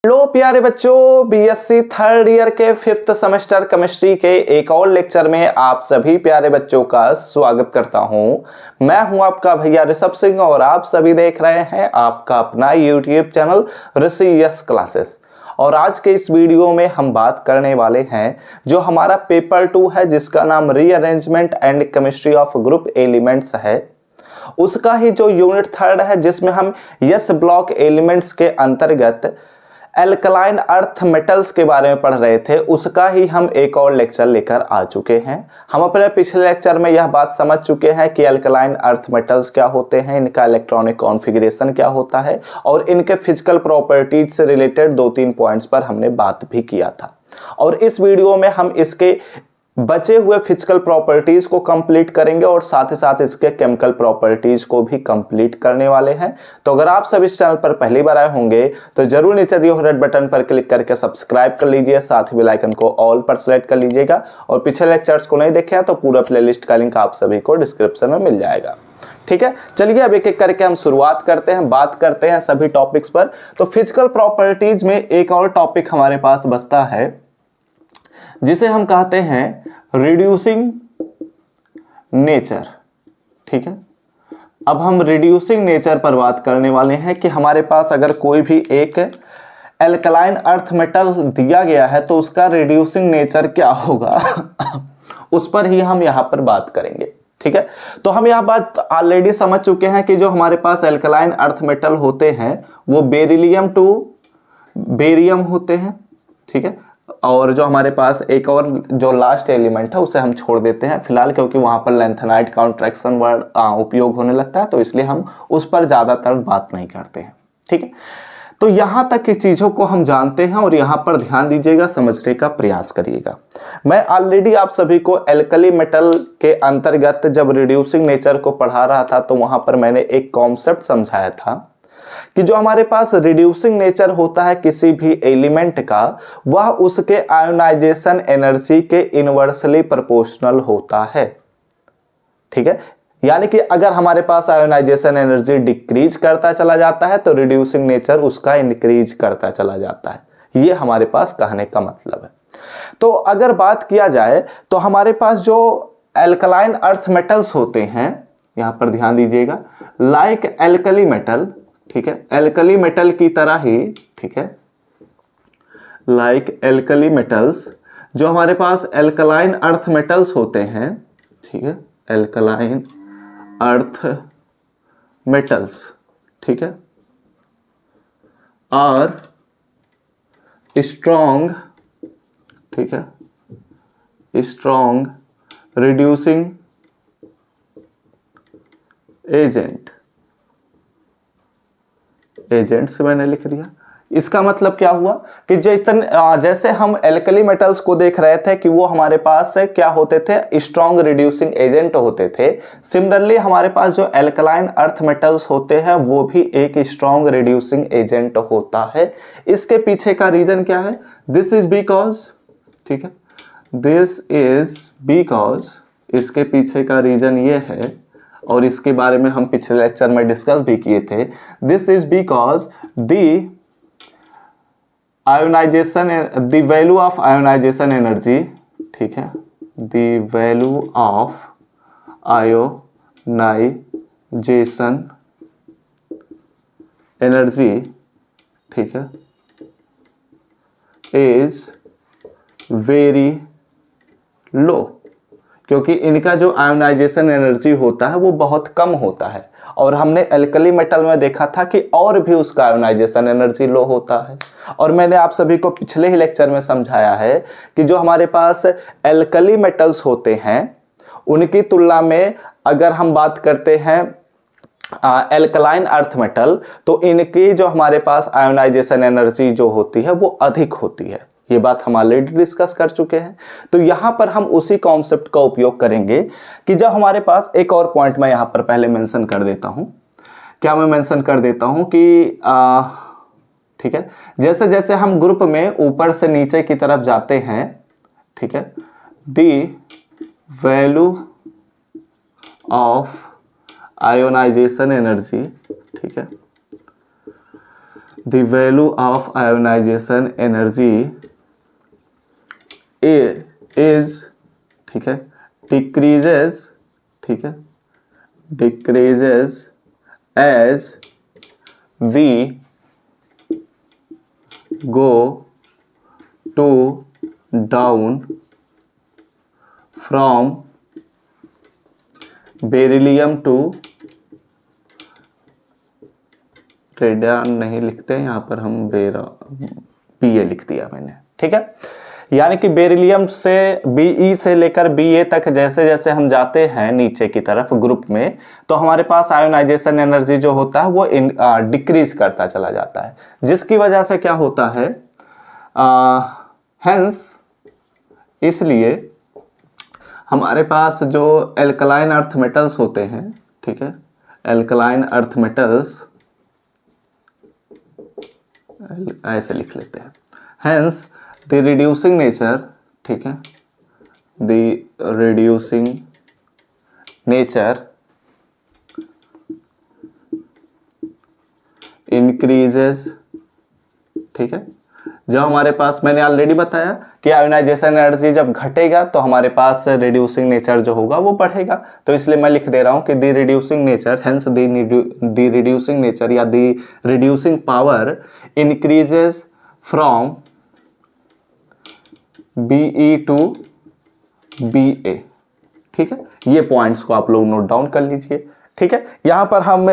Hello प्यारे बच्चों, BSc third year के 5th सेमेस्टर केमिस्ट्री के एक और लेक्चर में आप सभी प्यारे बच्चों का स्वागत करता हूं। मैं हूं आपका भैया ऋषभ सिंह और आप सभी देख रहे हैं आपका अपना यूट्यूब चैनल ऋषि यस क्लासेस। और आज के इस वीडियो में हम बात करने वाले हैं जो हमारा पेपर 2 है, जिसका नाम rearrangement and chemistry of group elements है। उसका ही जो यूनिट थर्ड है, जिसमें हम यस ब्लॉक एलिमेंट्स के अंतर्गत एल्कलाइन अर्थ मेटल्स के बारे में पढ़ रहे थे, उसका ही हम एक और लेक्चर लेकर आ चुके हैं। हम अपने पिछले लेक्चर में यह बात समझ चुके हैं कि एल्कलाइन अर्थ मेटल्स क्या होते हैं, इनका इलेक्ट्रॉनिक कॉन्फ़िगरेशन क्या होता है और इनके फिजिकल प्रॉपर्टीज से रिलेटेड 2-3 पॉइंट्स पर हमने बात भी किया था। और इस वीडियो में हम इसके बचे हुए फिजिकल प्रॉपर्टीज को कंप्लीट करेंगे और साथ ही साथ इसके केमिकल प्रॉपर्टीज को भी कंप्लीट करने वाले हैं। तो अगर आप सब इस चैनल पर पहली बार आए होंगे तो जरूर नीचे दिए हुए रेड बटन पर क्लिक करके सब्सक्राइब कर लीजिए, साथ ही बेल आइकन को ऑल पर सेलेक्ट कर लीजिएगा। और पिछले लेक्चर्स को नहीं देखे हैं तो पूरा प्लेलिस्ट का लिंक आप सभी को डिस्क्रिप्शन में मिल जाएगा। ठीक है, चलिए अब एक एक करके हम शुरुआत करते हैं, बात करते हैं सभी टॉपिक्स पर। तो फिजिकल प्रॉपर्टीज में एक और टॉपिक हमारे पास बचता है जिसे हम कहते हैं रिड्यूसिंग नेचर। ठीक है, अब हम रिड्यूसिंग नेचर पर बात करने वाले हैं कि हमारे पास अगर कोई भी एक एल्कलाइन अर्थ मेटल दिया गया है तो उसका रिड्यूसिंग नेचर क्या होगा उस पर ही हम यहां पर बात करेंगे। ठीक है, तो हम यह बात ऑलरेडी समझ चुके हैं कि जो हमारे पास एल्कलाइन अर्थ मेटल होते हैं वो बेरिलियम टू बेरियम होते हैं। ठीक है, और जो हमारे पास एक और जो लास्ट एलिमेंट है उसे हम छोड़ देते हैं फिलहाल, क्योंकि वहां पर लेंथेनाइट कॉन्ट्रैक्शन वर्ड उपयोग होने लगता है, तो इसलिए हम उस पर ज्यादातर बात नहीं करते हैं। ठीक है, तो यहां तक की चीजों को हम जानते हैं और यहां पर ध्यान दीजिएगा, समझने का प्रयास करिएगा। मैं ऑलरेडी आप सभी को एल्कली मेटल के अंतर्गत जब रिड्यूसिंग नेचर को पढ़ा रहा था तो वहां पर मैंने एक कॉन्सेप्ट समझाया था कि जो हमारे पास रिड्यूसिंग नेचर होता है किसी भी एलिमेंट का, वह उसके आयोनाइजेशन एनर्जी के इनवर्सली प्रोपोर्शनल होता है। ठीक है, यानी कि अगर हमारे पास आयोनाइजेशन एनर्जी डिक्रीज करता चला जाता है तो रिड्यूसिंग नेचर उसका इंक्रीज करता चला जाता है। ये हमारे पास कहने का मतलब है। तो अगर बात किया जाए तो हमारे पास जो एल्कलाइन अर्थ मेटल्स होते हैं, यहां पर ध्यान दीजिएगा, लाइक एल्कली मेटल। ठीक है, एल्कली मेटल की तरह ही, ठीक है, लाइक एल्कली मेटल्स, जो हमारे पास एल्कलाइन अर्थ मेटल्स होते हैं, ठीक है, एल्कलाइन अर्थ मेटल्स, ठीक है, और स्ट्रॉन्ग, ठीक है, स्ट्रॉन्ग रिड्यूसिंग एजेंट्स मैंने लिख दिया। इसका मतलब क्या हुआ कि जैसे हम एल्कली मेटल्स को देख रहे थे कि वो हमारे पास क्या होते थे, स्ट्रॉन्ग रिड्यूसिंग एजेंट होते थे। सिमिलरली हमारे पास जो एल्कलाइन अर्थ मेटल्स होते हैं वो भी एक स्ट्रॉन्ग रिड्यूसिंग एजेंट होता है। इसके पीछे का रीजन क्या है? दिस इज बिकॉज, ठीक है, दिस इज बिकॉज, इसके पीछे का रीजन ये है और इसके बारे में हम पिछले लेक्चर में डिस्कस भी किए थे। This is because the ionization, the value of ionization energy, ठीक है, the value of ionization energy, ठीक है, इज वेरी लो, क्योंकि इनका जो आयोनाइजेशन एनर्जी होता है वो बहुत कम होता है। और हमने एल्कली मेटल में देखा था कि और भी उसका आयोनाइजेशन एनर्जी लो होता है। और मैंने आप सभी को पिछले ही लेक्चर में समझाया है कि जो हमारे पास एल्कली मेटल्स होते हैं उनकी तुलना में अगर हम बात करते हैं एल्कलाइन अर्थ मेटल, तो इनकी जो हमारे पास आयोनाइजेशन एनर्जी जो होती है वो अधिक होती है। ये बात हम ऑलरेडी डिस्कस कर चुके हैं। तो यहां पर हम उसी कॉन्सेप्ट का उपयोग करेंगे कि जब हमारे पास एक और पॉइंट मैं यहां पर पहले मेंशन कर देता हूं। क्या मैं मेंशन कर देता हूं कि ठीक है, जैसे जैसे हम ग्रुप में ऊपर से नीचे की तरफ जाते हैं, ठीक है, the value of ionization energy, ठीक है, the value of ionization energy is, ठीक है, डिक्रीजेज, ठीक है, decreases as we go to down from beryllium to, radian नहीं लिखते यहाँ पर हम बीए लिख दिया मैंने, ठीक है। यानी कि बेरिलियम से बीई से लेकर बीए तक जैसे जैसे हम जाते हैं नीचे की तरफ ग्रुप में, तो हमारे पास आयोनाइजेशन एनर्जी जो होता है वो डिक्रीज करता चला जाता है, जिसकी वजह से क्या होता है, हेंस इसलिए हमारे पास जो एल्कलाइन अर्थ मेटल्स होते हैं, ठीक है, एल्कलाइन अर्थ मेटल्स ऐसे लिख लेते हैं, हेंस द रिड्यूसिंग नेचर, ठीक है, द रिड्यूसिंग नेचर इंक्रीजेस, ठीक है। जब हमारे पास, मैंने ऑलरेडी बताया कि आयोनाइजेशन एनर्जी जब घटेगा तो हमारे पास रिड्यूसिंग नेचर जो होगा वो बढ़ेगा, तो इसलिए मैं लिख दे रहा हूं कि the reducing nature, hence the reducing nature या the reducing power increases from BE to BA, ठीक है। ये पॉइंट्स को आप लोग नोट डाउन कर लीजिए, ठीक है। यहां पर हम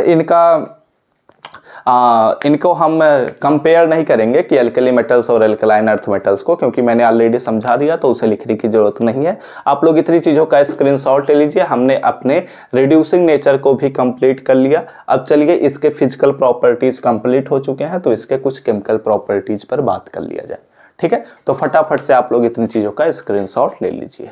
इनको हम कंपेयर नहीं करेंगे कि एल्कली मेटल्स और एल्कलाइन अर्थ मेटल्स को, क्योंकि मैंने ऑलरेडी समझा दिया तो उसे लिखने की जरूरत नहीं है। आप लोग इतनी चीजों का स्क्रीनशॉट ले लीजिए। हमने अपने रिड्यूसिंग नेचर को भी कंप्लीट कर लिया। अब चलिए इसके फिजिकल प्रॉपर्टीज कंप्लीट हो चुके हैं, तो इसके कुछ केमिकल प्रॉपर्टीज पर बात कर लिया जाए, ठीक है। तो फटाफट से आप लोग इतनी चीजों का स्क्रीनशॉट ले लीजिए।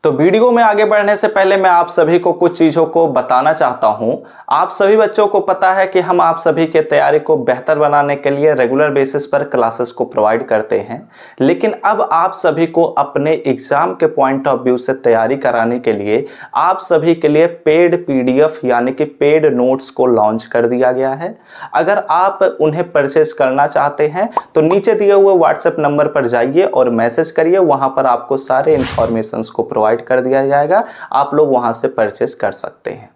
तो वीडियो में आगे बढ़ने से पहले मैं आप सभी को कुछ चीजों को बताना चाहता हूं। आप सभी बच्चों को पता है कि हम आप सभी के तैयारी को बेहतर बनाने के लिए रेगुलर बेसिस पर क्लासेस को प्रोवाइड करते हैं, लेकिन अब आप सभी को अपने एग्जाम के पॉइंट ऑफ व्यू से तैयारी कराने के लिए आप सभी के लिए पेड पीडीएफ यानी कि पेड नोट्स को लॉन्च कर दिया गया है। अगर आप उन्हें परचेज करना चाहते हैं तो नीचे दिए हुए व्हाट्सएप नंबर पर जाइए और मैसेज करिए, वहां पर आपको सारे इंफॉर्मेशंस को प्रोवाइड कर दिया जाएगा, आप लोग वहां से परचेज कर सकते हैं।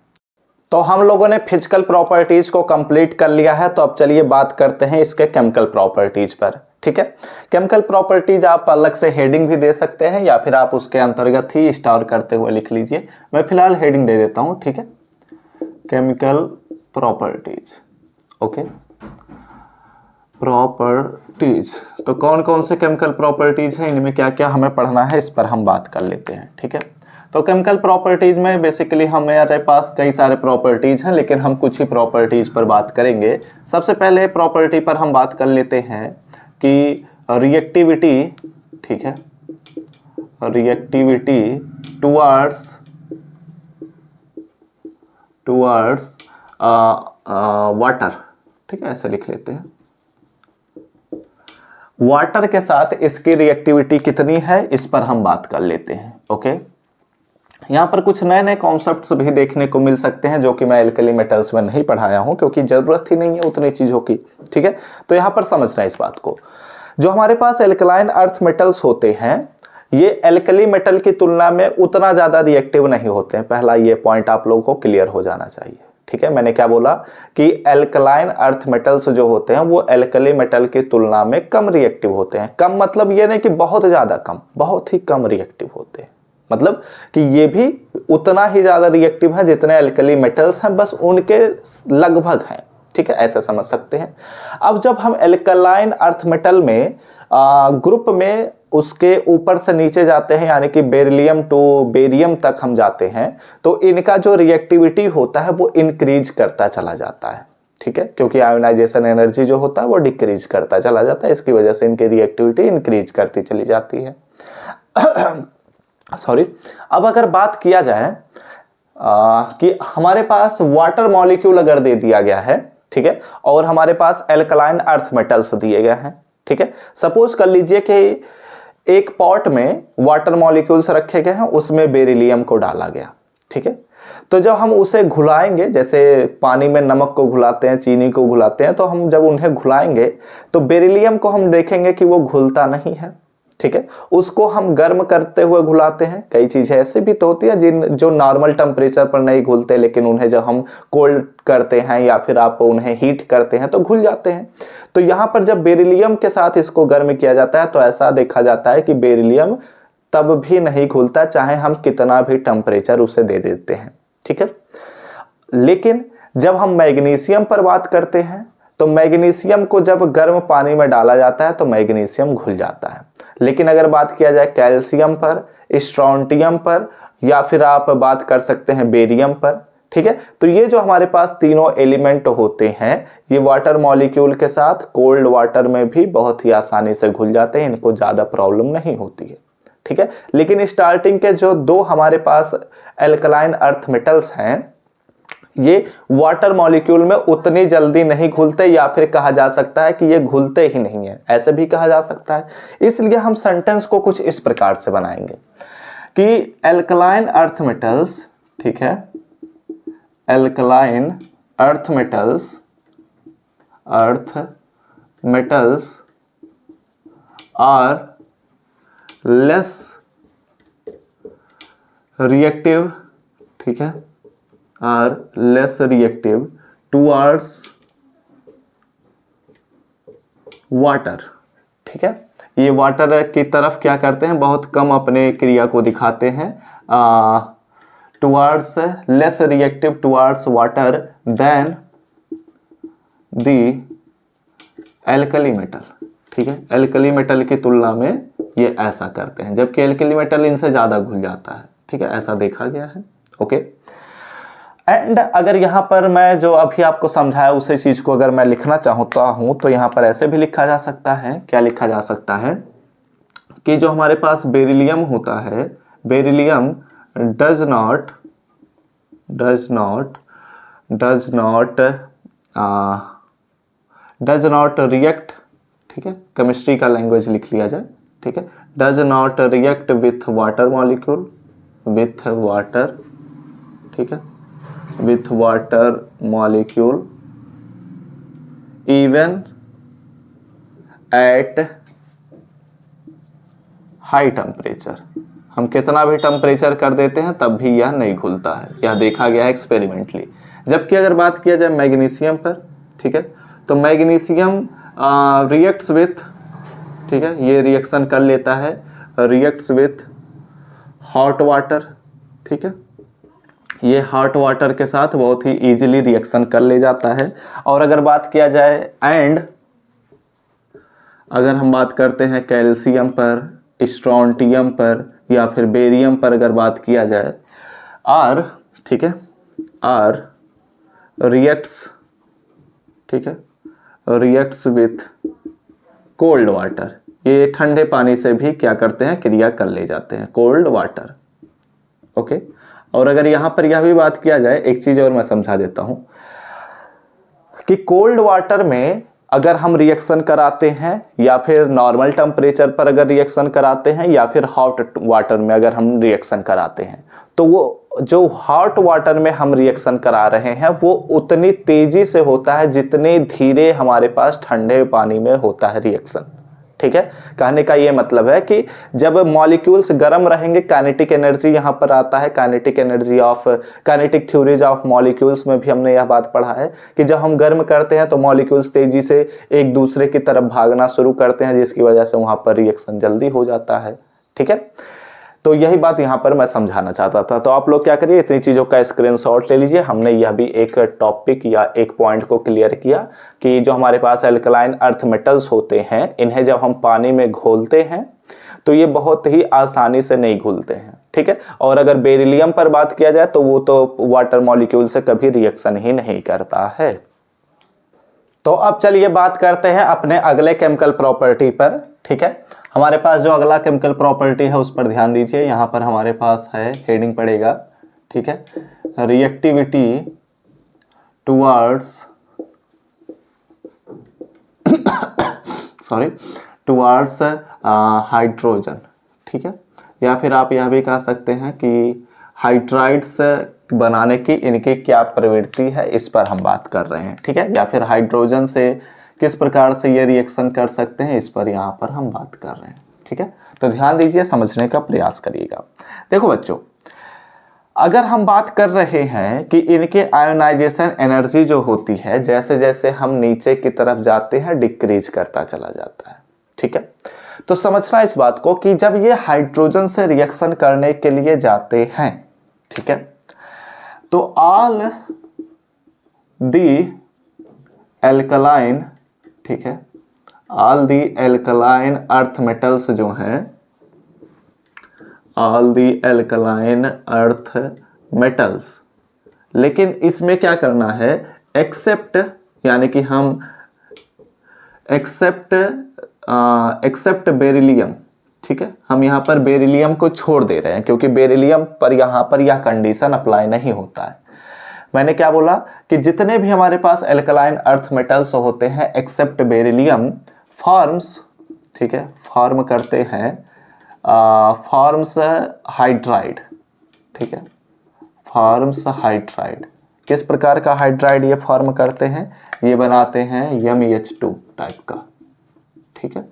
तो हम लोगों ने फिजिकल प्रॉपर्टीज को कंप्लीट कर लिया है, तो अब चलिए बात करते हैं इसके केमिकल प्रॉपर्टीज पर, ठीक है। केमिकल प्रॉपर्टीज आप अलग से हेडिंग भी दे सकते हैं या फिर आप उसके अंतर्गत ही स्टार करते हुए लिख लीजिए। मैं फिलहाल हेडिंग दे देता हूं, ठीक है, केमिकल प्रॉपर्टीज, ओके, प्रॉपर्टीज। तो कौन कौन से केमिकल प्रॉपर्टीज हैं, इनमें क्या क्या हमें पढ़ना है, इस पर हम बात कर लेते हैं, ठीक है। तो केमिकल प्रॉपर्टीज में बेसिकली हमारे पास कई सारे प्रॉपर्टीज हैं, लेकिन हम कुछ ही प्रॉपर्टीज पर बात करेंगे। सबसे पहले प्रॉपर्टी पर हम बात कर लेते हैं कि रिएक्टिविटी, ठीक है, रिएक्टिविटी टुवर्ड्स वाटर, ठीक है, ऐसे लिख लेते हैं। वाटर के साथ इसकी रिएक्टिविटी कितनी है, इस पर हम बात कर लेते हैं, ओके। यहाँ पर कुछ नए नए कॉन्सेप्ट्स भी देखने को मिल सकते हैं जो कि मैं एल्कली मेटल्स में नहीं पढ़ाया हूं, क्योंकि जरूरत ही नहीं है उतनी चीजों की, ठीक है। तो यहाँ पर समझना है इस बात को, जो हमारे पास एल्कलाइन अर्थ मेटल्स होते हैं ये एल्कली मेटल की तुलना में उतना ज्यादा रिएक्टिव नहीं होते हैं। पहला ये पॉइंट आप लोगों को क्लियर हो जाना चाहिए, ठीक है। मैंने क्या बोला कि एल्कलाइन अर्थ मेटल्स जो होते हैं वो एल्कली मेटल की तुलना में कम रिएक्टिव होते हैं। कम मतलब ये नहीं कि बहुत ज्यादा कम, बहुत ही कम रिएक्टिव होते हैं, मतलब कि ये भी उतना ही ज्यादा रिएक्टिव है जितने एल्कली मेटल्स हैं, बस उनके लगभग हैं, ठीक है, ऐसा समझ सकते हैं। अब जब हम एल्कलाइन अर्थ मेटल में ग्रुप में उसके ऊपर से नीचे जाते हैं, यानी कि बेरिलियम टू बेरियम तक हम जाते हैं, तो इनका जो रिएक्टिविटी होता है वो इंक्रीज करता चला जाता है, ठीक है, क्योंकि आयोनाइजेशन एनर्जी जो होता है वो डिक्रीज करता चला जाता है, इसकी वजह से इनकी रिएक्टिविटी इंक्रीज करती चली जाती है। सॉरी। अब अगर बात किया जाए कि हमारे पास वाटर मॉलिक्यूल अगर दे दिया गया है, ठीक है, और हमारे पास एल्कलाइन अर्थ मेटल्स दिए गए हैं, ठीक है। सपोज कर लीजिए कि एक पॉट में वाटर मॉलिक्यूल्स रखे गए हैं, उसमें बेरिलियम को डाला गया, ठीक है। तो जब हम उसे घुलाएंगे, जैसे पानी में नमक को घुलाते हैं, चीनी को घुलाते हैं, तो हम जब उन्हें घुलाएंगे तो बेरिलियम को हम देखेंगे कि वो घुलता नहीं है, ठीक है। उसको हम गर्म करते हुए घुलाते हैं। कई चीजें ऐसी भी तो होती है जो नॉर्मल टेम्परेचर पर नहीं घुलते, लेकिन उन्हें जब हम कोल्ड करते हैं या फिर आप उन्हें हीट करते हैं तो घुल जाते हैं। तो यहाँ पर जब बेरिलियम के साथ इसको गर्म किया जाता है तो ऐसा देखा जाता है कि बेरिलियम तब भी नहीं घुलता, चाहे हम कितना भी टेम्परेचर उसे दे देते हैं, ठीक है। लेकिन जब हम मैग्नीशियम पर बात करते हैं तो मैग्नीशियम को जब गर्म पानी में डाला जाता है तो मैग्नीशियम घुल जाता है। लेकिन अगर बात किया जाए कैल्शियम पर, स्ट्रोंटियम पर, या फिर आप बात कर सकते हैं बेरियम पर, ठीक है। तो ये जो हमारे पास तीनों एलिमेंट होते हैं ये वाटर मॉलिक्यूल के साथ कोल्ड वाटर में भी बहुत ही आसानी से घुल जाते हैं, इनको ज्यादा प्रॉब्लम नहीं होती है, ठीक है। लेकिन स्टार्टिंग के जो दो हमारे पास एल्कलाइन अर्थ मेटल्स हैं ये वाटर मॉलिक्यूल में उतनी जल्दी नहीं घुलते, या फिर कहा जा सकता है कि ये घुलते ही नहीं है, ऐसे भी कहा जा सकता है। इसलिए हम सेंटेंस को कुछ इस प्रकार से बनाएंगे कि एल्कलाइन अर्थ मेटल्स, ठीक है, alkaline earth metals are less reactive, ठीक है, are less reactive towards water, ठीक है। ये वाटर की तरफ क्या करते हैं, बहुत कम अपने क्रिया को दिखाते हैं, towards less reactive towards water than the alkali metal, ठीक है। एल्कली मेटल की तुलना में ये ऐसा करते हैं, जबकि एल्कली मेटल इनसे ज्यादा घुल जाता है, ठीक है, ऐसा देखा गया है। ओके, एंड अगर यहाँ पर मैं जो अभी आपको समझाया उसी चीज को अगर मैं लिखना चाहता हूँ तो यहाँ पर ऐसे भी लिखा जा सकता है। क्या लिखा जा सकता है कि जो हमारे पास बेरिलियम होता है, बेरिलियम डज नॉट रिएक्ट, ठीक है, केमिस्ट्री का लैंग्वेज लिख लिया जाए, ठीक है, does not react with water molecule, with water, ठीक है, with water molecule even at high temperature। हम कितना भी टेम्परेचर कर देते हैं तब भी यह नहीं घुलता है, यह देखा गया है एक्सपेरिमेंटली। जबकि अगर बात किया जाए मैग्नीशियम पर, ठीक है, तो मैग्नीशियम रिएक्ट्स विथ, ठीक है, ये रिएक्शन कर लेता है, रिएक्ट्स विथ हॉट वाटर, ठीक है, ये हॉट वाटर के साथ बहुत ही इजीली रिएक्शन कर ले जाता है। और अगर बात किया जाए एंड अगर हम बात करते हैं कैल्शियम पर, स्ट्रोंटियम पर या फिर बेरियम पर अगर बात किया जाए, आर, ठीक है, आर रिएक्ट्स, ठीक है, रिएक्ट्स विथ कोल्ड वाटर, ये ठंडे पानी से भी क्या करते हैं, क्रिया कर ले जाते हैं, कोल्ड वाटर। ओके, और अगर यहां पर यह भी बात किया जाए, एक चीज और मैं समझा देता हूं कि कोल्ड वाटर में अगर हम रिएक्शन कराते हैं या फिर नॉर्मल टेम्परेचर पर अगर रिएक्शन कराते हैं या फिर हॉट वाटर में अगर हम रिएक्शन कराते हैं, तो वो जो हॉट वाटर में हम रिएक्शन करा रहे हैं वो उतनी तेजी से होता है जितने धीरे हमारे पास ठंडे पानी में होता है रिएक्शन, ठीक है। कहने का ये मतलब है कि जब मॉलिक्यूल्स गर्म रहेंगे, काइनेटिक एनर्जी यहां पर आता है, kinetic energy of kinetic theories of molecules में भी हमने यह बात पढ़ा है कि जब हम गर्म करते हैं तो मॉलिक्यूल्स तेजी से एक दूसरे की तरफ भागना शुरू करते हैं, जिसकी वजह से वहां पर रिएक्शन जल्दी हो जाता है, ठीक है। तो यही बात यहां पर मैं समझाना चाहता था। तो आप लोग क्या करिए, इतनी चीजों का स्क्रीनशॉट ले लीजिए। हमने यह भी एक टॉपिक या एक पॉइंट को क्लियर किया कि जो हमारे पास एल्कलाइन अर्थ मेटल्स होते हैं, इन्हें जब हम पानी में घोलते हैं तो ये बहुत ही आसानी से नहीं घुलते हैं, ठीक है। और अगर बेरिलियम पर बात किया जाए तो वो तो वाटर मॉलिक्यूल से कभी रिएक्शन ही नहीं करता है। तो अब चलिए बात करते हैं अपने अगले केमिकल प्रॉपर्टी पर, ठीक है। हमारे पास जो अगला केमिकल प्रॉपर्टी है उस पर ध्यान दीजिए। यहां पर हमारे पास है, हेडिंग पड़ेगा, ठीक है, रिएक्टिविटी टुवर्ड्स टुवर्ड्स हाइड्रोजन, ठीक है, या फिर आप यह भी कह सकते हैं कि हाइड्राइड्स बनाने की इनकी क्या प्रवृत्ति है, इस पर हम बात कर रहे हैं, ठीक है। या फिर हाइड्रोजन से किस प्रकार से ये रिएक्शन कर सकते हैं, इस पर यहाँ पर हम बात कर रहे हैं, ठीक है। तो ध्यान दीजिए, समझने का प्रयास करिएगा। देखो बच्चों, अगर हम बात कर रहे हैं कि इनके आयोनाइजेशन एनर्जी जो होती है, जैसे जैसे हम नीचे की तरफ जाते हैं डिक्रीज करता चला जाता है, ठीक है। तो समझना इस बात को कि जब ये हाइड्रोजन से रिएक्शन करने के लिए जाते हैं, ठीक है, तो ऑल दी एल्कलाइन, ठीक है, all the alkaline earth metals जो हैं, all the alkaline earth metals, लेकिन इसमें क्या करना है, एक्सेप्ट, यानी कि हम एक्सेप्ट बेरिलियम, ठीक है, हम यहाँ पर बेरिलियम को छोड़ दे रहे हैं क्योंकि बेरिलियम पर यहाँ पर यह कंडीशन अप्लाई नहीं होता है। मैंने क्या बोला कि जितने भी हमारे पास एल्कलाइन अर्थ मेटल्स होते हैं एक्सेप्ट बेरिलियम फॉर्म्स, ठीक है, फॉर्म करते हैं, फॉर्म्स हाइड्राइड, ठीक है, फॉर्म्स हाइड्राइड। किस प्रकार का हाइड्राइड ये फॉर्म करते हैं, ये बनाते हैं MeH2 टाइप का, ठीक है।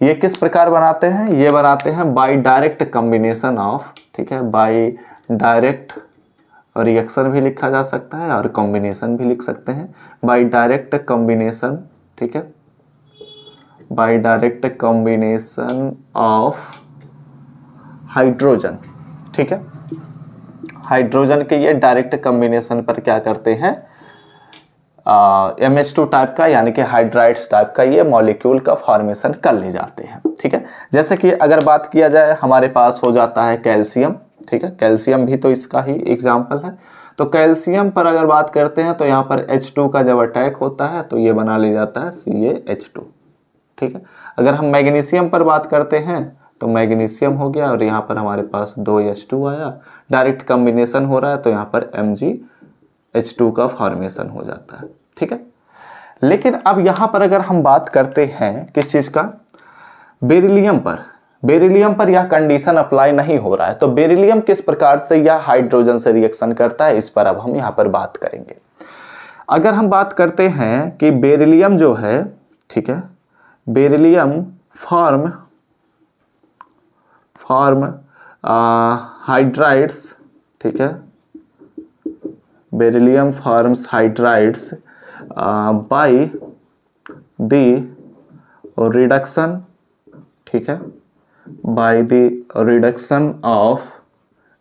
ये किस प्रकार बनाते हैं, ये बनाते हैं बाय डायरेक्ट कॉम्बिनेशन ऑफ, ठीक है, बाय डायरेक्ट रिएक्शन भी लिखा जा सकता है और कॉम्बिनेशन भी लिख सकते हैं, बाय डायरेक्ट कॉम्बिनेशन, ठीक है, by direct combination of hydrogen, ठीक है। हाइड्रोजन के ये डायरेक्ट कॉम्बिनेशन पर क्या करते हैं, MH2 टाइप का, यानी कि हाइड्राइड्स टाइप का ये मॉलिक्यूल का फॉर्मेशन कर ले जाते हैं, ठीक है। जैसे कि अगर बात किया जाए, हमारे पास हो जाता है कैल्शियम, ठीक है, कैल्शियम भी तो इसका ही एग्जाम्पल है। तो कैल्शियम पर अगर बात करते हैं तो यहाँ पर H2 का जब अटैक होता है तो ये बना ले जाता है CaH2, ठीक है। अगर हम मैग्नीशियम पर बात करते हैं तो मैग्नीशियम हो गया और यहाँ पर हमारे पास 2H2 आया, डायरेक्ट कॉम्बिनेशन हो रहा है तो यहाँ पर MgH2 का फॉर्मेशन हो जाता है, ठीक है। लेकिन अब यहाँ पर अगर हम बात करते हैं किस चीज़ का, बेरिलियम पर, बेरिलियम पर यह कंडीशन अप्लाई नहीं हो रहा है, तो बेरिलियम किस प्रकार से यह हाइड्रोजन से रिएक्शन करता है, इस पर अब हम यहाँ पर बात करेंगे। अगर हम बात करते हैं कि बेरिलियम जो है, ठीक है, बेरिलियम फॉर्म हाइड्राइड्स, ठीक है, beryllium forms hydrides by the reduction, ठीक है, by the reduction of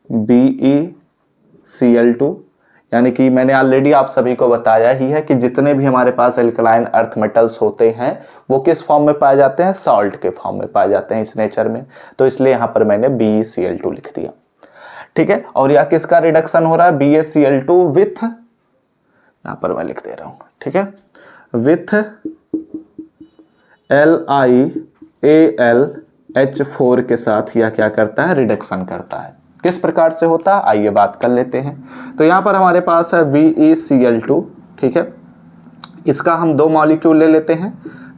BeCl2, यानी कि मैंने ऑलरेडी आप सभी को बताया ही है कि जितने भी हमारे पास एल्कलाइन अर्थ मेटल्स होते हैं वो किस फॉर्म में पाए जाते हैं, सॉल्ट के फॉर्म में पाए जाते हैं इस नेचर में, तो इसलिए यहाँ पर मैंने BeCl2 लिख दिया, ठीक है। और यह किसका रिडक्शन हो रहा है, BeCl2 विथ, यहाँ पर मैं लिख दे रहा हूँ, ठीक है, विथ LiAlH4 के साथ यह क्या करता है, रिडक्शन करता है। किस प्रकार से होता है, आइए बात कर लेते हैं। तो यहाँ पर हमारे पास है BeCl2, ठीक है, इसका हम 2 मॉलिक्यूल ले लेते हैं,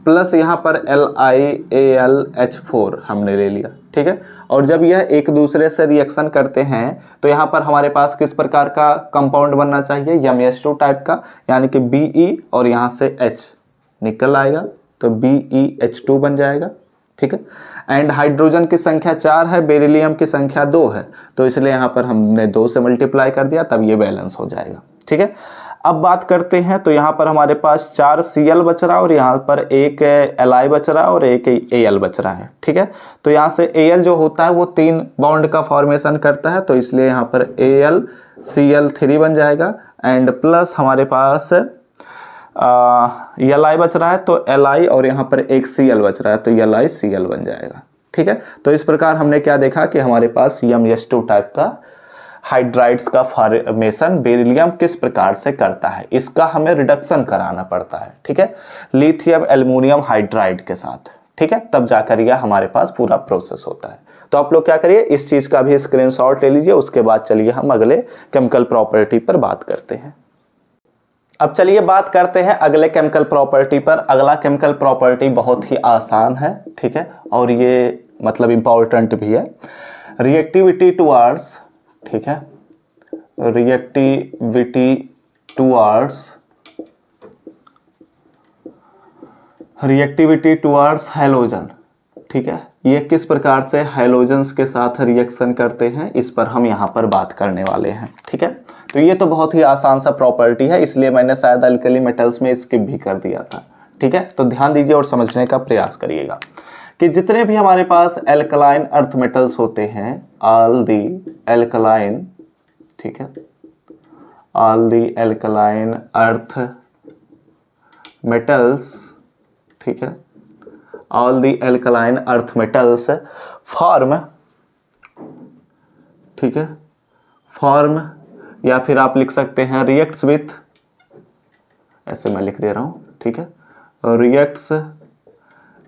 प्लस यहाँ पर LiAlH4 हमने ले लिया, ठीक है। और जब यह एक दूसरे से रिएक्शन करते हैं तो यहाँ पर हमारे पास किस प्रकार का कंपाउंड बनना चाहिए, MeH2 टाइप का, यानी कि Be और यहाँ से H निकल आएगा तो BeH2 बन जाएगा, ठीक है। एंड हाइड्रोजन की संख्या 4 है, बेरिलियम की संख्या 2 है, तो इसलिए यहाँ पर हमने 2 से मल्टीप्लाई कर दिया, तब ये बैलेंस हो जाएगा, ठीक है। अब बात करते हैं तो यहाँ पर हमारे पास 4 Cl बच रहा है और यहाँ पर एक Li बच रहा है और एक Al बच रहा है, ठीक है। तो यहाँ से Al जो होता है वो 3 बॉन्ड का फॉर्मेशन करता है, तो इसलिए यहाँ पर AlCl3 बन जाएगा, एंड प्लस हमारे पास Li बच रहा है तो Li और यहाँ पर एक Cl बच रहा है तो LiCl बन जाएगा, ठीक है। तो इस प्रकार हमने क्या देखा कि हमारे पास MeH2 टाइप का हाइड्राइड्स का फॉर्मेशन बेरिलियम किस प्रकार से करता है, इसका हमें रिडक्शन कराना पड़ता है, ठीक है, लिथियम एल्युमिनियम हाइड्राइड के साथ, ठीक है, तब जाकर यह हमारे पास पूरा प्रोसेस होता है। तो आप लोग क्या करिए, इस चीज का भी स्क्रीनशॉट ले लीजिए, उसके बाद चलिए हम अगले केमिकल प्रॉपर्टी पर बात करते हैं। अब चलिए बात करते हैं अगले केमिकल प्रॉपर्टी पर। अगला केमिकल प्रॉपर्टी बहुत ही आसान है, ठीक है, और ये मतलब इंपॉर्टेंट भी है, रिएक्टिविटी टुवर्ड्स, ठीक है, रिएक्टिविटी टुवर्ड्स हैलोजन। ठीक है, ये किस प्रकार से हैलोजन्स के साथ रिएक्शन करते हैं, इस पर हम यहाँ पर बात करने वाले हैं। ठीक है, तो ये तो बहुत ही आसान सा प्रॉपर्टी है, इसलिए मैंने शायद अल्कली मेटल्स में स्किप भी कर दिया था। ठीक है, तो ध्यान दीजिए और समझने का प्रयास करिएगा कि जितने भी हमारे पास एल्कलाइन अर्थ मेटल्स होते हैं, ऑल दी एल्कलाइन, ठीक है, all the alkaline earth metals, ठीक है, all the alkaline earth metals form, ठीक है, फॉर्म, या फिर आप लिख सकते हैं रिएक्ट्स विथ, ऐसे मैं लिख दे रहा हूं। ठीक है, रिएक्ट्स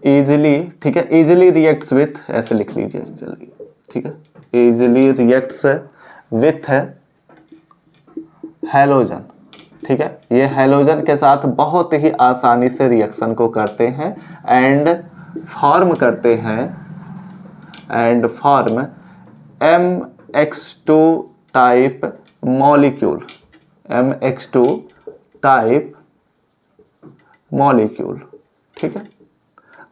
इजिली, ठीक है, इजिली रिएक्ट्स विथ, ऐसे लिख लीजिए, चलिए। ठीक है, इजिली रिएक्ट्स विथ हैलोजन। ठीक है, ये हैलोजन के साथ बहुत ही आसानी से रिएक्शन को करते हैं एंड फॉर्म करते हैं, and form MX2 type molecule, MX2 type molecule. ठीक है,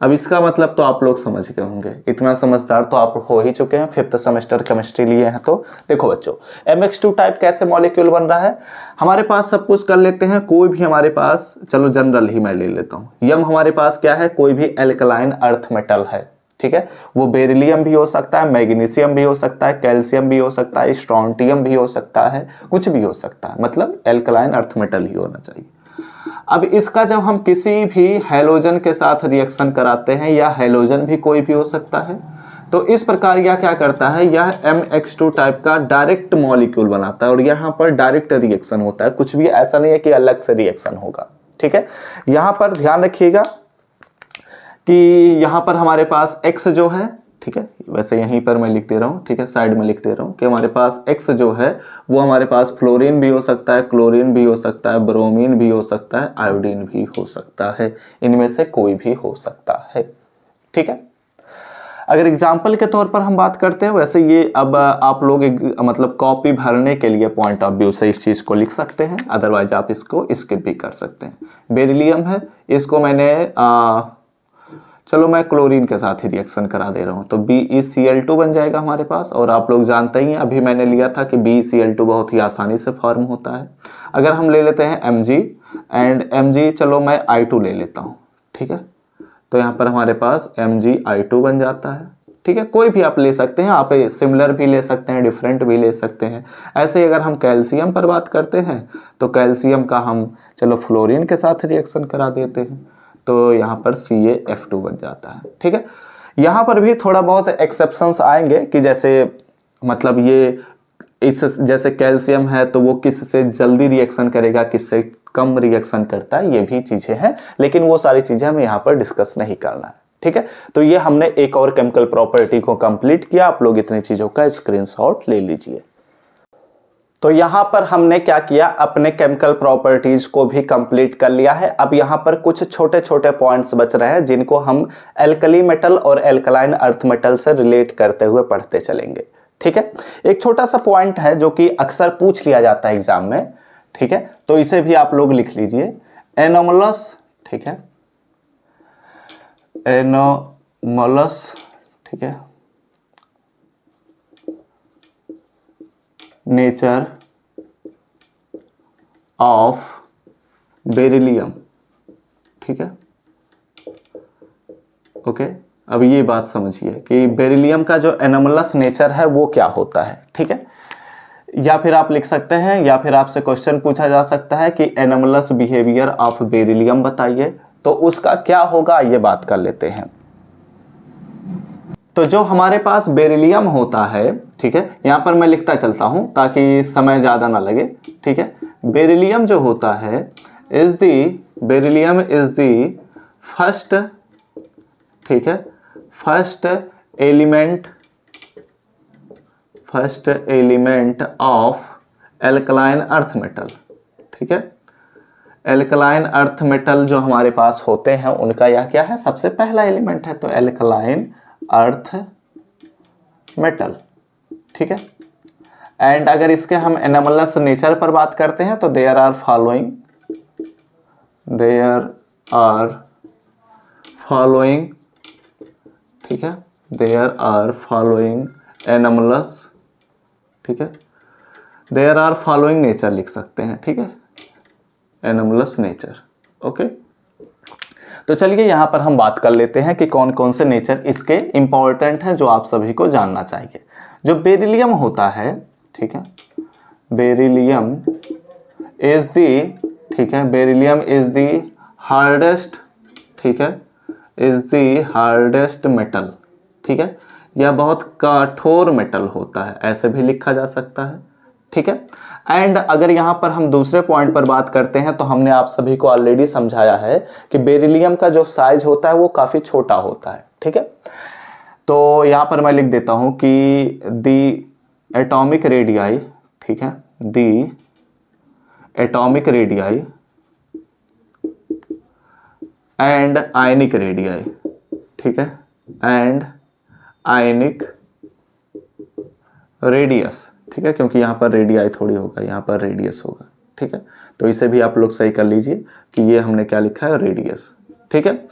अब इसका मतलब तो आप लोग समझ गए होंगे, इतना समझदार तो आप हो ही चुके हैं, 5th सेमेस्टर केमिस्ट्री लिए हैं तो। देखो बच्चों, MX2 टाइप कैसे मॉलिक्यूल बन रहा है, हमारे पास सब कुछ कर लेते हैं, कोई भी हमारे पास, चलो जनरल ही मैं ले लेता हूं, यम हमारे पास क्या है, कोई भी एल्कलाइन अर्थ मेटल है। ठीक है, वो बेरिलियम भी हो सकता है, मैग्नीशियम भी हो सकता है, कैल्शियम भी हो सकता है, स्ट्रोंटियम भी हो सकता है, कुछ भी हो सकता है, मतलब एल्कलाइन अर्थ मेटल ही होना चाहिए। अब इसका जब हम किसी भी हैलोजन के साथ रिएक्शन कराते हैं, या हैलोजन भी कोई भी हो सकता है, तो इस प्रकार यह क्या करता है, यह MX2 टाइप का डायरेक्ट मॉलिक्यूल बनाता है और यहाँ पर डायरेक्ट रिएक्शन होता है, कुछ भी ऐसा नहीं है कि अलग से रिएक्शन होगा। ठीक है, यहाँ पर ध्यान रखिएगा कि यहाँ पर हमारे पास X जो है, ठीक है, वैसे यहीं पर मैं लिख दे रहा हूँ, ठीक है, साइड में लिख दे रहा हूँ कि हमारे पास X जो है वो हमारे पास फ्लोरीन भी हो सकता है, क्लोरीन भी हो सकता है, ब्रोमीन भी हो सकता है, आयोडीन भी हो सकता है, इनमें से कोई भी हो सकता है। ठीक है, अगर एग्जाम्पल के तौर पर हम बात करते हैं, वैसे ये अब आप लोग मतलब कॉपी भरने के लिए पॉइंट ऑफ व्यू से इस चीज़ को लिख सकते हैं, अदरवाइज आप इसको स्किप भी कर सकते हैं। बेरिलियम है, इसको मैंने चलो मैं क्लोरीन के साथ ही रिएक्शन करा दे रहा हूं, तो BeCl2 बन जाएगा हमारे पास। और आप लोग जानते ही हैं, अभी मैंने लिया था कि BeCl2 बहुत ही आसानी से फॉर्म होता है। अगर हम ले लेते हैं Mg एंड Mg, चलो मैं I2 ले लेता हूं, ठीक है, तो यहाँ पर हमारे पास MgI2 बन जाता है। ठीक है, कोई भी आप ले सकते हैं, आप सिमिलर भी ले सकते हैं, डिफरेंट भी ले सकते हैं। ऐसे ही अगर हम कैल्शियम पर बात करते हैं, तो कैल्शियम का हम चलो फ्लोरीन के साथ रिएक्शन करा देते हैं, तो यहाँ पर CaF2 बन जाता है। ठीक है, यहाँ पर भी थोड़ा बहुत एक्सेप्शंस आएंगे कि जैसे मतलब ये इस जैसे कैल्शियम है तो वो किससे जल्दी रिएक्शन करेगा, किससे कम रिएक्शन करता है, ये भी चीजें हैं, लेकिन वो सारी चीजें हमें यहाँ पर डिस्कस नहीं करना है। ठीक है, तो ये हमने एक और केमिकल प्रॉपर्टी को कंप्लीट किया, आप लोग इतनी चीजों का स्क्रीनशॉट ले लीजिए। तो यहां पर हमने क्या किया, अपने केमिकल प्रॉपर्टीज को भी कंप्लीट कर लिया है। अब यहां पर कुछ छोटे छोटे पॉइंट्स बच रहे हैं जिनको हम एल्कली मेटल और एल्कलाइन अर्थ मेटल से रिलेट करते हुए पढ़ते चलेंगे। ठीक है, एक छोटा सा पॉइंट है जो कि अक्सर पूछ लिया जाता है एग्जाम में। ठीक है, तो इसे भी आप लोग लिख लीजिए, एनोमलस। ठीक है, एनोमलस, ठीक है, नेचर ऑफ बेरिलियम। ठीक है, ओके, अब ये बात समझिए कि बेरिलियम का जो एनोमलस नेचर है वो क्या होता है। ठीक है, या फिर आप लिख सकते हैं, या फिर आपसे क्वेश्चन पूछा जा सकता है कि एनोमलस बिहेवियर ऑफ बेरिलियम बताइए, तो उसका क्या होगा, ये बात कर लेते हैं। तो जो हमारे पास बेरिलियम होता है, ठीक है, यहां पर मैं लिखता चलता हूं ताकि समय ज्यादा ना लगे। ठीक है, बेरिलियम जो होता है बेरिलियम इज द फर्स्ट, ठीक है, first element of alkaline earth metal. ठीक है, एल्कलाइन अर्थ मेटल जो हमारे पास होते हैं उनका यह क्या है, सबसे पहला एलिमेंट है, तो एल्कलाइन अर्थ मेटल। ठीक है, एंड अगर इसके हम एनोमलस नेचर पर बात करते हैं तो देयर आर फॉलोइंग, ठीक है, देयर आर फॉलोइंग एनोमलस, ठीक है, देयर आर फॉलोइंग नेचर लिख सकते हैं, ठीक है, एनोमलस नेचर। ओके, तो चलिए यहां पर हम बात कर लेते हैं कि कौन कौन से नेचर इसके इंपॉर्टेंट हैं जो आप सभी को जानना चाहिए। जो बेरिलियम होता है, ठीक है, बेरिलियम इज दी, ठीक है, बेरिलियम इज दी हार्डेस्ट, ठीक है, इज दी हार्डेस्ट मेटल, ठीक है, यह बहुत कठोर मेटल होता है, ऐसे भी लिखा जा सकता है, ठीक है। एंड अगर यहां पर हम दूसरे पॉइंट पर बात करते हैं तो हमने आप सभी को ऑलरेडी समझाया है कि बेरिलियम का जो साइज होता है वो काफी छोटा होता है, ठीक है। तो यहां पर मैं लिख देता हूं कि दी एटॉमिक रेडियाई, ठीक है, दी atomic radii and ionic radii, ठीक है, एंड आयनिक रेडियस, ठीक है, क्योंकि यहाँ पर रेडियाई थोड़ी होगा, यहाँ पर रेडियस होगा, ठीक है, तो इसे भी आप लोग सही कर लीजिए कि ये हमने क्या लिखा है, रेडियस, ठीक है।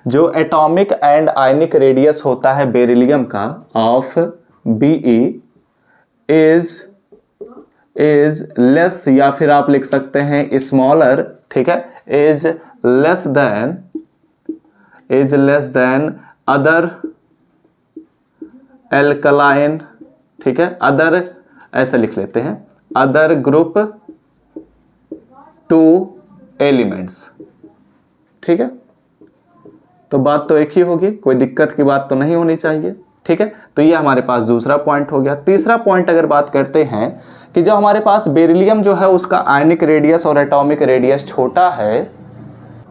जो एटॉमिक एंड आयनिक रेडियस होता है बेरिलियम का ऑफ बीई इज लेस, या फिर आप लिख सकते हैं स्मॉलर, ठीक है, is less than other alkaline, ठीक है, अदर ऐसे लिख लेते हैं, अदर ग्रुप 2 एलिमेंट्स, ठीक है। तो बात तो एक ही होगी, कोई दिक्कत की बात तो नहीं होनी चाहिए, ठीक है। तो ये हमारे पास दूसरा पॉइंट हो गया। तीसरा पॉइंट अगर बात करते हैं कि जो हमारे पास बेरिलियम जो है उसका आयनिक रेडियस और एटॉमिक रेडियस छोटा है,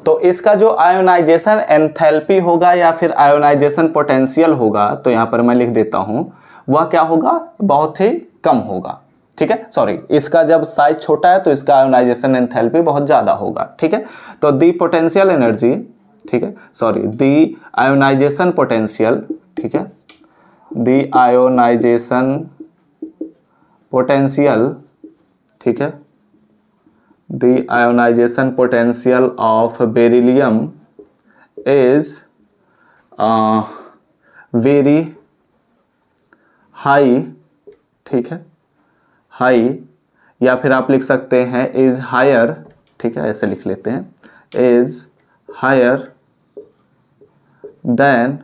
तो इसका जो आयोनाइजेशन एंथैल्पी होगा या फिर आयोनाइजेशन पोटेंशियल होगा, तो यहां पर मैं लिख देता हूं, वह क्या होगा, बहुत ही कम होगा, ठीक है, सॉरी, इसका जब साइज छोटा है तो इसका आयोनाइजेशन एंथैल्पी बहुत ज्यादा होगा, ठीक है। तो दी पोटेंशियल एनर्जी, ठीक है, सॉरी, दी आयोनाइजेशन पोटेंशियल, ठीक है, दी आयोनाइजेशन पोटेंशियल, ठीक है, the ionization potential of beryllium is very high, ठीक है, हाई, या फिर आप लिख सकते हैं is higher, ठीक है, ऐसे लिख लेते हैं, is higher than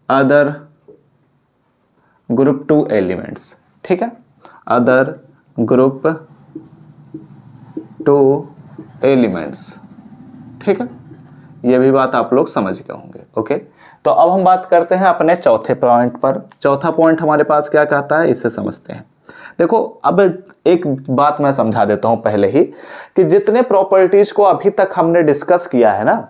other group 2 elements, ठीक है, other group 2 एलिमेंट्स, ठीक है, ये भी बात आप लोग समझ गए होंगे। ओके, तो अब हम बात करते हैं अपने चौथे पॉइंट पर। चौथा पॉइंट हमारे पास क्या कहता है, इससे समझते हैं। देखो, अब एक बात मैं समझा देता हूं पहले ही, कि जितने प्रॉपर्टीज को अभी तक हमने डिस्कस किया है ना,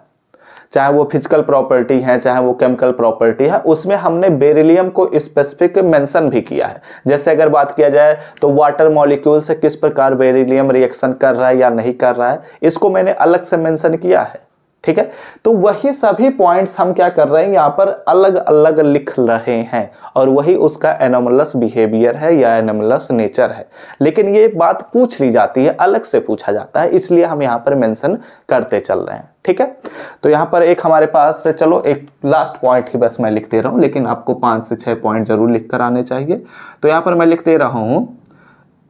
चाहे वो फिजिकल प्रॉपर्टी है चाहे वो केमिकल प्रॉपर्टी है, उसमें हमने बेरिलियम को स्पेसिफिक मेंशन भी किया है। जैसे अगर बात किया जाए तो वाटर मॉलिक्यूल से किस प्रकार बेरिलियम रिएक्शन कर रहा है या नहीं कर रहा है, इसको मैंने अलग से मेंशन किया है, ठीक है। तो वही सभी पॉइंट्स हम क्या कर रहे हैं, यहां पर अलग अलग लिख रहे हैं, और वही उसका एनोमलस बिहेवियर है या एनोमलस नेचर है। लेकिन ये बात पूछ ली जाती है, अलग से पूछा जाता है, इसलिए हम यहां पर मेंशन करते चल रहे हैं, ठीक है। तो यहां पर एक हमारे पास, चलो एक लास्ट पॉइंट ही बस मैं लिख दे रहा हूं, लेकिन आपको 5 से 6 पॉइंट जरूर लिख कर आने चाहिए। तो यहां पर मैं लिख दे रहा हूं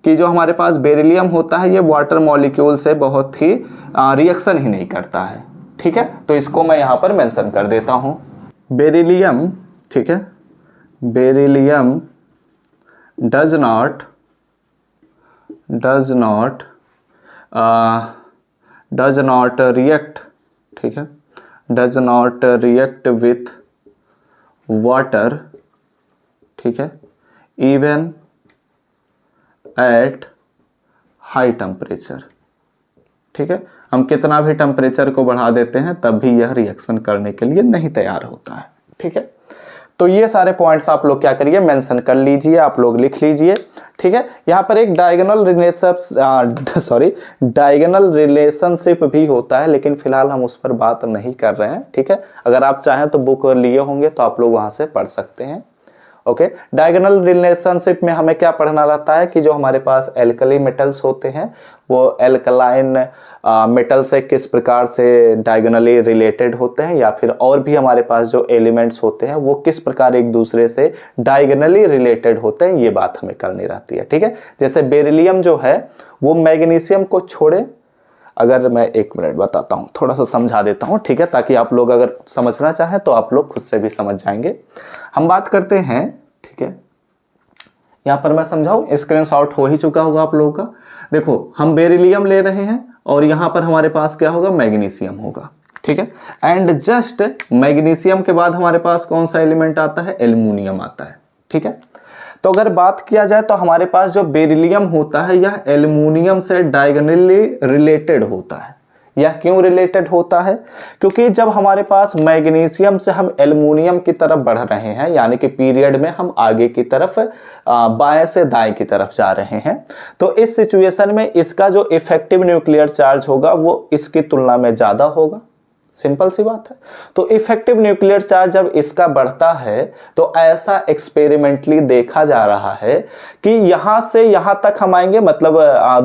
कि जो हमारे पास बेरिलियम होता है ये वाटर मॉलिक्यूल से बहुत ही रिएक्शन ही नहीं करता है, ठीक है। तो इसको मैं यहां पर मेंशन कर देता हूं, बेरिलियम, ठीक है, बेरिलियम डज नॉट रिएक्ट, ठीक है, does not react with water, ठीक है, इवन एट हाई टेम्परेचर, ठीक है। हम कितना भी टेम्परेचर को बढ़ा देते हैं तब भी यह रिएक्शन करने के लिए नहीं तैयार होता है, ठीक है। तो ये सारे पॉइंट्स आप लोग क्या करिए, मेंशन कर लीजिए, आप लोग लिख लीजिए, ठीक है। यहाँ पर एक डायगोनल रिलेशनशिप भी होता है, लेकिन फिलहाल हम उस पर बात नहीं कर रहे हैं, ठीक है। अगर आप चाहें तो बुक लिए होंगे तो आप लोग वहां से पढ़ सकते हैं। ओके। डायगोनल रिलेशनशिप में हमें क्या पढ़ना रहता है कि जो हमारे पास एल्कली मेटल्स होते हैं वो एल्कलाइन मेटल से किस प्रकार से डायगोनली रिलेटेड होते हैं, या फिर और भी हमारे पास जो एलिमेंट्स होते हैं वो किस प्रकार एक दूसरे से डायगोनली रिलेटेड होते हैं, ये बात हमें करनी रहती है। ठीक है, जैसे बेरिलियम जो है वो मैग्नीशियम को छोड़े, अगर मैं एक मिनट बताता हूँ, थोड़ा सा समझा देता हूँ, ठीक है, ताकि आप लोग अगर समझना चाहें तो आप लोग खुद से भी समझ जाएंगे। हम बात करते हैं, ठीक है, यहाँ पर मैं समझाऊं, स्क्रीनशॉट हो ही चुका होगा आप लोगों का। देखो हम बेरिलियम ले रहे हैं और यहाँ पर हमारे पास क्या होगा, मैग्नीशियम होगा। ठीक है, एंड जस्ट मैग्नीशियम के बाद हमारे पास कौन सा एलिमेंट आता है, एल्युमिनियम आता है। ठीक है, तो अगर बात किया जाए तो हमारे पास जो बेरिलियम होता है यह एल्युमिनियम से डायगोनली रिलेटेड होता है। यह क्यों रिलेटेड होता है, क्योंकि जब हमारे पास मैग्नीशियम से हम एल्युमिनियम की तरफ बढ़ रहे हैं, यानी कि पीरियड में हम आगे की तरफ बाएं से दाएं की तरफ जा रहे हैं, तो इस सिचुएशन में इसका जो इफेक्टिव न्यूक्लियर चार्ज होगा वो इसकी तुलना में ज्यादा होगा। सिंपल सी बात है। तो इफेक्टिव न्यूक्लियर चार्ज जब इसका बढ़ता है तो ऐसा एक्सपेरिमेंटली देखा जा रहा है कि यहां से यहां तक हम आएंगे, मतलब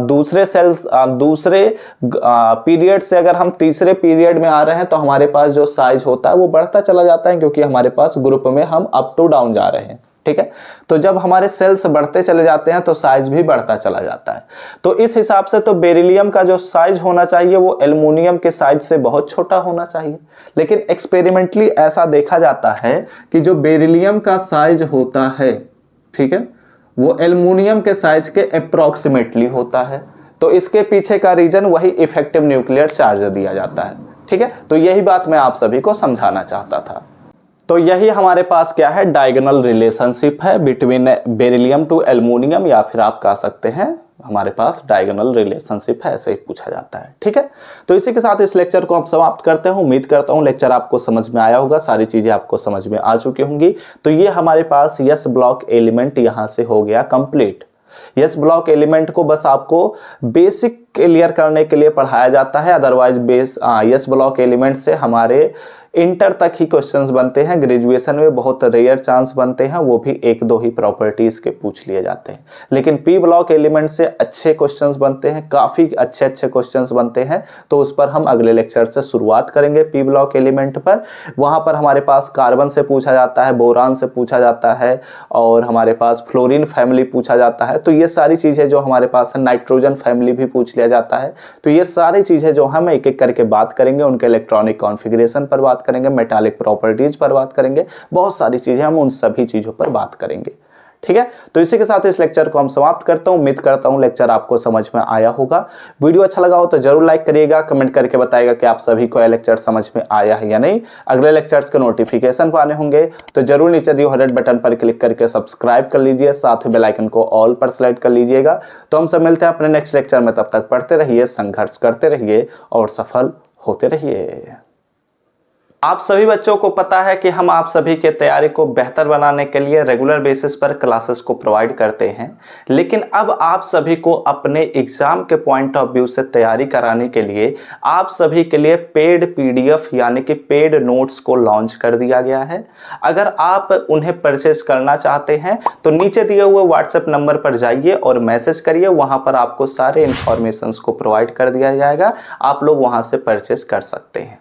दूसरे सेल्स दूसरे पीरियड से अगर हम तीसरे पीरियड में आ रहे हैं तो हमारे पास जो साइज होता है वो बढ़ता चला जाता है, क्योंकि हमारे पास ग्रुप में हम अप टू डाउन जा रहे हैं। ठीक है, तो जब हमारे सेल्स बढ़ते चले जाते हैं तो साइज भी बढ़ता चला जाता है। तो इस हिसाब से तो बेरिलियम का जो साइज होना चाहिए वो एल्युमिनियम के साइज से बहुत छोटा होना चाहिए, लेकिन एक्सपेरिमेंटली ऐसा देखा जाता है कि जो बेरिलियम का साइज होता है, ठीक है, वो एल्युमिनियम के साइज के अप्रोक्सीमेटली होता है। तो इसके पीछे का रीजन वही इफेक्टिव न्यूक्लियर चार्ज दिया जाता है। ठीक है, तो यही बात मैं आप सभी को समझाना चाहता था। तो यही हमारे पास क्या है, डायगोनल रिलेशनशिप है बिटवीन बेरिलियम टू एल्युमिनियम, या फिर आप कह सकते हैं हमारे पास डायगोनल रिलेशनशिप है, ऐसे ही पूछा जाता है। ठीक है, तो इसी के साथ इस लेक्चर को हम समाप्त करते हैं। उम्मीद करता हूं लेक्चर आपको समझ में आया होगा, सारी चीजें आपको समझ में आ चुकी होंगी। तो ये हमारे पास यस ब्लॉक एलिमेंट यहां से हो गया कंप्लीट। यस ब्लॉक एलिमेंट को बस आपको बेसिक क्लियर करने के लिए पढ़ाया जाता है, अदरवाइज यस ब्लॉक एलिमेंट से हमारे इंटर तक ही क्वेश्चंस बनते हैं। ग्रेजुएशन में बहुत रेयर चांस बनते हैं, वो भी एक दो ही प्रॉपर्टीज के पूछ लिए जाते हैं। लेकिन पी ब्लॉक एलिमेंट से अच्छे क्वेश्चंस बनते हैं, काफी अच्छे अच्छे क्वेश्चंस बनते हैं। तो उस पर हम अगले लेक्चर से शुरुआत करेंगे। पी ब्लॉक एलिमेंट पर वहां पर हमारे पास कार्बन से पूछा जाता है, बोरान से पूछा जाता है, और हमारे पास फ्लोरीन फैमिली पूछा जाता है। तो ये सारी चीजें जो हमारे पास है, नाइट्रोजन फैमिली भी पूछ लिया जाता है। तो ये सारी चीजें जो हम एक एक करके बात करेंगे, उनके इलेक्ट्रॉनिक कॉन्फ़िगरेशन पर बात करेंगे, मेटालिक प्रॉपर्टीज पर बात करेंगे, बहुत सारी चीजें हम उन सभी चीजों पर बात करेंगे। ठीक है, तो इसी के साथ इस लेक्चर को हम समाप्त करता हूं। उम्मीद करता हूं लेक्चर आपको समझ में आया होगा। वीडियो अच्छा लगा हो तो जरूर लाइक करिएगा, कमेंट करके बताइएगा कि आप सभी को यह लेक्चर समझ में आया है या नहीं। अगले लेक्चर्स के नोटिफिकेशन पाने होंगे तो जरूर नीचे दिए रेड बटन पर क्लिक करके सब्सक्राइब कर लीजिए, साथ ही बेल आइकन को ऑल पर सेलेक्ट कर लीजिएगा। तो हम सब मिलते हैं अपने नेक्स्ट लेक्चर में, तब तक पढ़ते रहिए, संघर्ष करते रहिए और सफल होते रहिए। आप सभी बच्चों को पता है कि हम आप सभी के तैयारी को बेहतर बनाने के लिए रेगुलर बेसिस पर क्लासेस को प्रोवाइड करते हैं, लेकिन अब आप सभी को अपने एग्जाम के पॉइंट ऑफ व्यू से तैयारी कराने के लिए आप सभी के लिए पेड पीडीएफ यानी कि पेड नोट्स को लॉन्च कर दिया गया है। अगर आप उन्हें परचेज करना चाहते हैं तो नीचे दिए हुए व्हाट्सएप नंबर पर जाइए और मैसेज करिए, वहां पर आपको सारे इंफॉर्मेशन को प्रोवाइड कर दिया जाएगा। आप लोग वहां से परचेज कर सकते हैं।